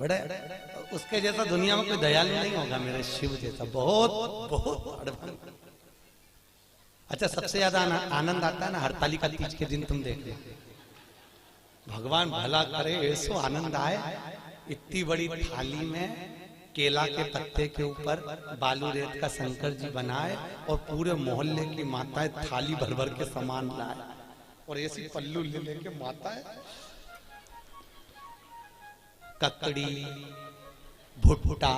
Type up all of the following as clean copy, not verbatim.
बड़े उसके जैसा दुनिया में कोई दयालु नहीं होगा मेरे शिव जैसा, बहुत बहुत एडवांस। अच्छा, सबसे ज्यादा आनंद आता है ना हरतालिका तीज के दिन, तुम देख लो, भगवान भला करे ऐसो आनंद आए। इतनी बड़ी थाली में केला के पत्ते के ऊपर बालू रेत का शंकर जी बनाए और पूरे मोहल्ले की माताएं थाली भर भर के सामान लाए और ऐसी पल्लू ले लेके माताएं ककड़ी, भुट्टा,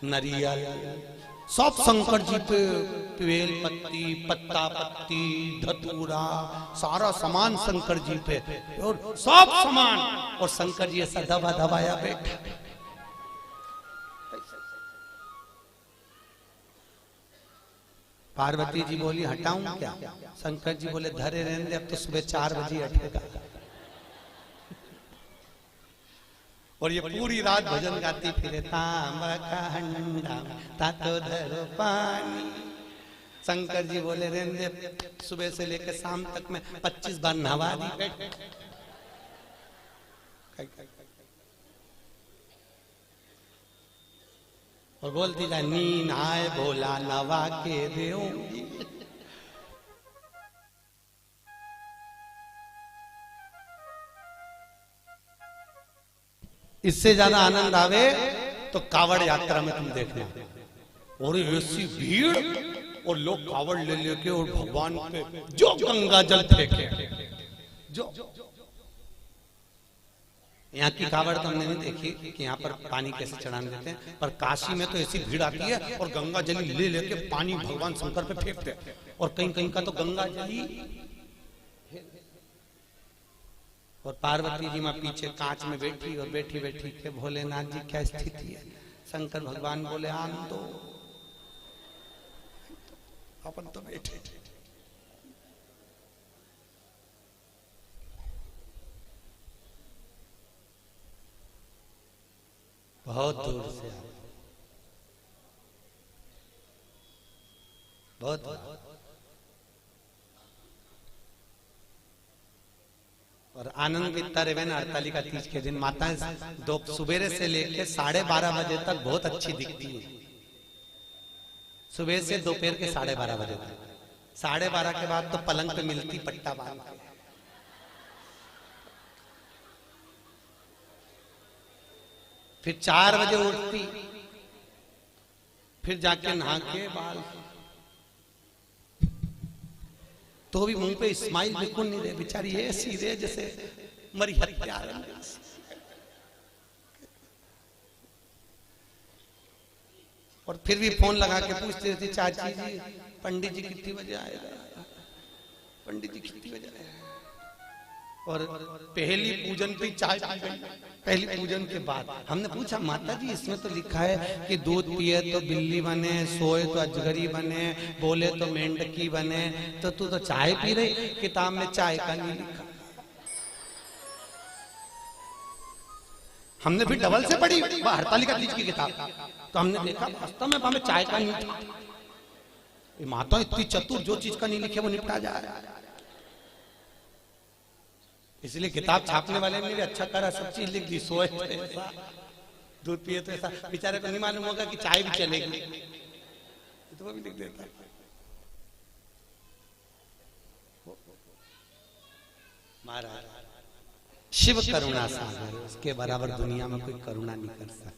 नरियल सब शंकर जी पे, बेल पत्ती, पत्ता पत्ती, धतूरा, सारा सामान शंकर जी पे, और सब सामान, और शंकर जी ऐसा दबा दबाया बैठा। पार्वती जी बोली हटाऊं क्या? शंकर जी बोले धरे रहने दे, अब तो सुबह 4 बजे हटेगा। और ये पूरी रात भजन गाती फिरे, तांबा का हंडा तातो धरो पानी। शंकर जी बोले रहने दे, सुबह से लेकर शाम तक में 25 बार नहवा दी। और बोलती जा, नींद आए भोला नवा के देऊंगी। इससे ज्यादा आनंद आवे तो कावड़ यात्रा में तुम देखना, और ऐसी भीड़ और लोग कावड़ ले लेके और भगवान पे जो गंगा जल फेंके। जो यहाँ की कावड़ तो हमने नहीं देखी कि यहाँ पर पानी कैसे चढ़ाने देते हैं, पर काशी में तो ऐसी भीड़ आती है और गंगा जली ले लेके पानी भगवान शंकर पे फेंकते हैं। और कहीं कहीं का तो गंगा जली, और पार्वती जी माँ पीछे कांच में बैठी, और बैठी बैठी के भोलेनाथ जी क्या स्थिति है। शंकर भगवान बोले आन दो, अपन तो बैठे। बहुत दूर से आए, बहुत। और आनंद इतना रहे ना हरतालिका तीज के दिन, माताएं दो सुबेरे से लेके 12:30 बजे तक बहुत अच्छी दिखती है। सुबह से दोपहर के 12:30 बजे तक, 12:30 के बाद तो पलंग पे मिलती पट्टा बांध के। फिर 4 बजे उठती, फिर जाके नहा के बाल, तो भी मुंह पे स्माइल बिल्कुल नहीं रहे, बेचारी ऐसी रहे जैसे मरी हत्या। और फिर भी फोन लगा के पूछती रहती, चाची जी पंडित जी कितनी बजे आएगा, पंडित जी कितनी बजे आएगा। और पहली पूजन पे चाय पी गई, पहली पूजन के बाद। हमने पूछा माता जी इसमें तो लिखा है कि दूध पिए तो बिल्ली बने, सोए तो अजगरी बने, बोले तो मेंढकी बने, तो तू तो चाय पी रही, किताब में चाय का नहीं लिखा। हमने फिर डबल से पढ़ी हरतालिका तीज की किताब, तो हमने देखा वास्तव में हमें चाय का नहीं था। माता इतनी चतुर, जो चीज का नहीं लिखे वो निपटा जा रहा है। इसलिए किताब छापने वाले ने भी अच्छा करा, सब चीज लिख दी। सोए तो ऐसा, दूध पिए तो ऐसा, बेचारे को नहीं मालूम होगा कि चाय भी चलेगी, तो वो भी लिख देता है। महाराज शिव करुणा सागर, उसके बराबर दुनिया में कोई करुणा नहीं कर सकता।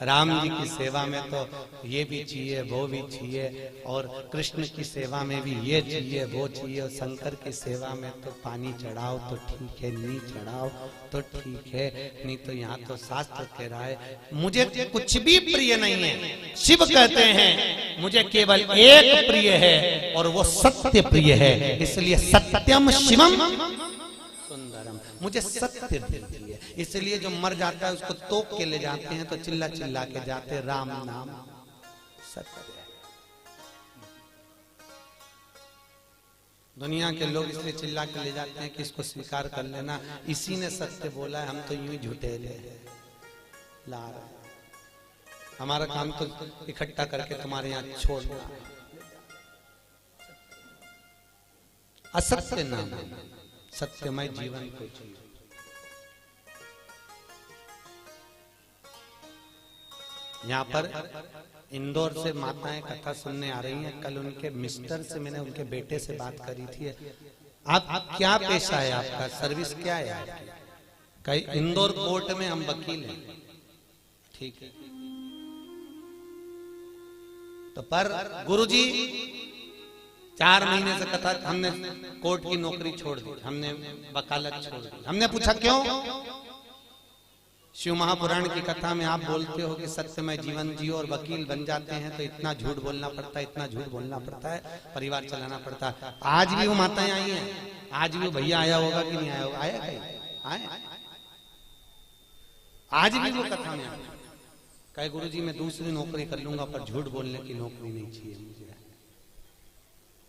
राम जी की सेवा में तो ये भी चाहिए वो भी चाहिए, और कृष्ण की सेवा में भी ये चाहिए वो चाहिए, और शंकर की सेवा में तो पानी चढ़ाओ तो ठीक है, नहीं चढ़ाओ तो ठीक है, नहीं तो यहाँ तो शास्त्र कह रहा है मुझे कुछ भी प्रिय नहीं है। शिव कहते हैं मुझे केवल एक प्रिय है और वो सत्य प्रिय है, इसलिए सत्यम शिवम सुंदरम, मुझे सत्य प्रिय है। इसलिए जो मर जाता है उसको तोप के ले जाते हैं, तो चिल्ला चिल्ला के जाते राम नाम सत्य है। दुनिया के लोग इसलिए चिल्ला के ले जाते हैं कि इसको स्वीकार कर लेना, इसी ने सत्य बोला है, हम तो यूं ही झूठे ला रहे। हमारा काम तो इकट्ठा करके तुम्हारे यहाँ छोड़ना। असत्य नाम, सत्यमय जीवन को जियो। यहाँ पर इंदौर से माताएं कथा सुनने आ रही हैं। कल उनके मिस्टर से मैंने उनके बेटे से बात करी थी। आप क्या पेशा है, आपका सर्विस क्या है आपकी? कई इंदौर कोर्ट में हम वकील हैं। ठीक है, तो पर गुरुजी 4 महीने से कथा, हमने कोर्ट की नौकरी छोड़ दी, हमने वकालत छोड़ दी। हमने पूछा क्यों? शिव महापुराण की कथा में आप बोलते हो कि सत्यमय जीवन जियो और वकील बन जाते हैं, तो इतना झूठ बोलना पड़ता है, इतना झूठ बोलना पड़ता है, परिवार चलाना पड़ता है। आज भी वो माताएं आई हैं, आज भी वो भैया आया होगा कि नहीं आया होगा? आया कहीं? आए? आज भी वो कथा में आया। कहे गुरुजी मैं दूसरी नौकरी कर लूंगा, पर झूठ बोलने की नौकरी नहीं चाहिए मुझे,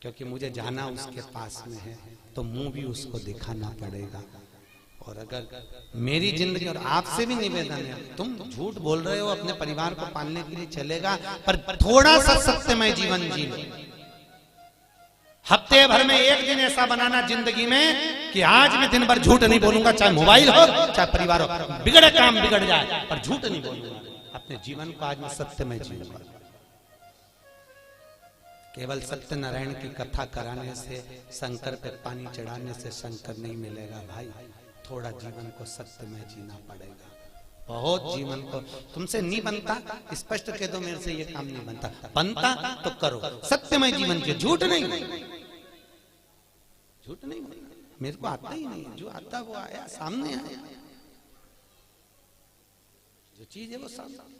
क्योंकि मुझे जाना उसके पास में है, तो मुंह भी उसको दिखाना पड़ेगा। और अगर मेरी जिंदगी, और आपसे भी निवेदन है, तुम झूठ बोल रहे हो अपने परिवार को पालने के लिए चलेगा, पर थोड़ा सा सत्यमय जीवन जी लो। हफ्ते भर में एक दिन ऐसा बनाना जिंदगी में कि आज मैं दिन भर झूठ नहीं बोलूंगा, चाहे मोबाइल हो चाहे परिवार हो, बिगड़े काम बिगड़ जाए पर झूठ नहीं बोलूंगा। अपने जीवन को आज मैं सत्यमय जीऊंगा। केवल सत्यनारायण की कथा कराने से, शंकर पे पानी चढ़ाने से शंकर नहीं मिलेगा भाई। थोड़ा जीवन को सत्यमय जीना पड़ेगा। बहुत जीवन को तुमसे नहीं बनता, स्पष्ट कह दो मेरे से ये काम नहीं बनता, बनता तो करो सत्यमय जीवन जियो, झूठ नहीं, झूठ नहीं। मेरे को आता ही नहीं, जो आता वो आया, सामने आया, जो चीज है वो सामने।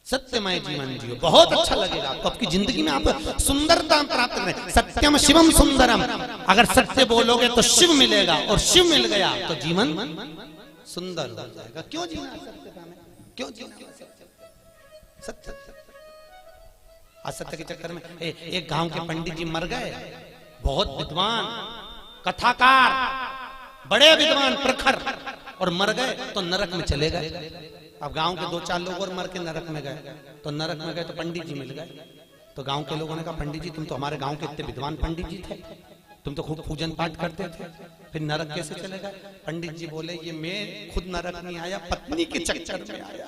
सत्यमय जीवन जियो, बहुत अच्छा लगेगा आपको। आपकी जिंदगी में आप सुंदरता प्राप्त करें। सत्यम शिवम सुंदरम, अगर सत्य बोलोगे तो शिव मिलेगा, और शिव मिल गया तो जीवन सुंदर हो जाएगा। क्यों जीना सत्यता में? क्यों जीना सत्य? असत्य के चक्कर में एक गांव के पंडित जी मर गए, बहुत विद्वान कथाकार, बड़े विद्वान प्रखर, और मर गए तो नरक में चले गए। अब गांव के 2-4 लोग और मर के नरक में गए, तो नरक में गए तो पंडित जी मिल गए। तो गांव के लोगों ने कहा पंडित जी तुम तो हमारे गांव के इतने विद्वान पंडित जी थे, तुम तो खूब पूजन पाठ करते थे, फिर नरक कैसे चले गए? पंडित जी बोले ये मैं खुद नरक नहीं आया, पत्नी के चक्कर में आया।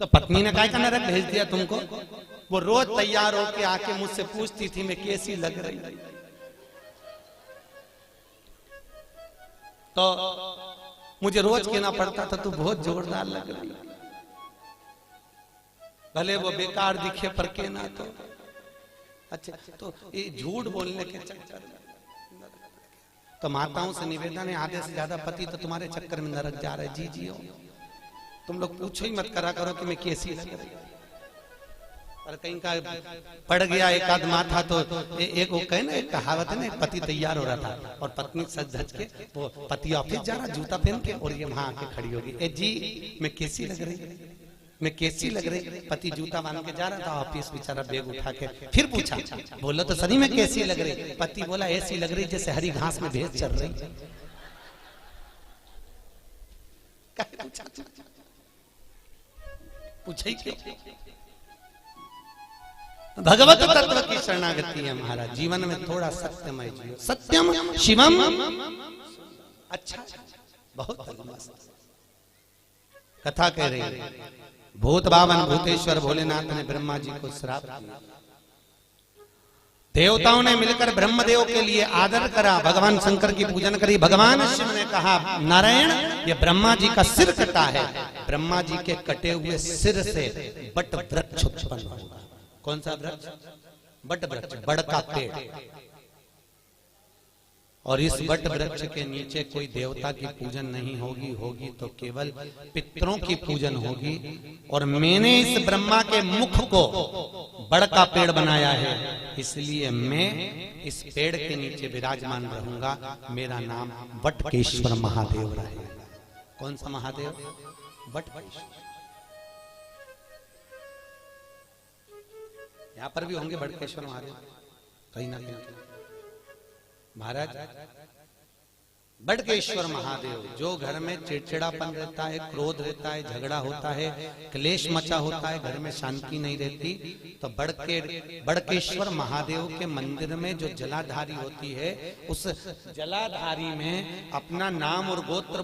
तो पत्नी ने कहा नरक भेज दिया तुमको? वो रोज तैयार होके आके मुझसे पूछती थी मैं कैसी लग रही, तो मुझे रोज कहना पड़ता था तू बहुत जोरदार लग रही, भले वो बेकार दिखे पर कहना तो अच्छा। तो ये झूठ बोलने के चक्कर में, तो माताओं से निवेदन है, आधे से ज्यादा पति तो तुम्हारे चक्कर में नरक जा रहे। जी जियो, तुम लोग पूछो ही मत करा करो कि मैं कैसी लग रही। और कहीं का पड़ गया एक आध माथा, तो एक वो कहे ना, एक कहावत है ना, एक पति तैयार हो रहा था और पत्नी सज धज के, वो पति ऑफिस जा रहा जूता पहन के, और ये वहां आके खड़ी होगी, ए जी मैं कैसी लग रही, मैं कैसी लग रही? पति जूता बांध के जा रहा था ऑफिस, बेचारा बैग उठा के, फिर पूछा बोलो तो सही में कैसी लग रही? पति बोला ऐसी लग रही जैसे हरी घास में भैंस चल रही। पूछा ही क्यों? भगवत तत्व की शरणागति है महाराज। जीवन में थोड़ा सत्यमय जियो, सत्यम शिवम। अच्छा, बहुत मस्त कथा कह रही है। भूत बावन भूतेश्वर भोलेनाथ ने ब्रह्मा जी को श्राप दिया। देवताओं ने मिलकर ब्रह्मदेव के लिए आदर करा, भगवान शंकर की पूजन करी। भगवान शिव ने कहा नारायण ये ब्रह्मा जी का सिर कटा है, ब्रह्मा जी के कटे हुए सिर से बट वृक्ष उत्पन्न होगा। कौन सा वृक्ष? बट वृक्ष, बड़ का पेड़। और इस बट वृक्ष के नीचे कोई देवता की पूजन नहीं होगी, होगी तो केवल पितरों की पूजन होगी। और मैंने इस ब्रह्मा के मुख को बड़ का पेड़ बनाया है, इसलिए मैं इस पेड़ के नीचे विराजमान रहूंगा। मेरा नाम बटकेश्वर महादेव रहेगा। कौन सा महादेव? बटकेश्वर। यहाँ पर भी होंगे बटकेश्वर महादेव कहीं ना कहीं। महाराज बटकेश्वर महादेव, जो घर में चिड़चिड़ापन रहता है, क्रोध रहता है, झगड़ा होता है, क्लेश मचा होता है, घर में शांति नहीं रहती, तो बटकेश्वर महादेव के मंदिर में जो जलाधारी होती है, उस जलाधारी में अपना नाम और गोत्र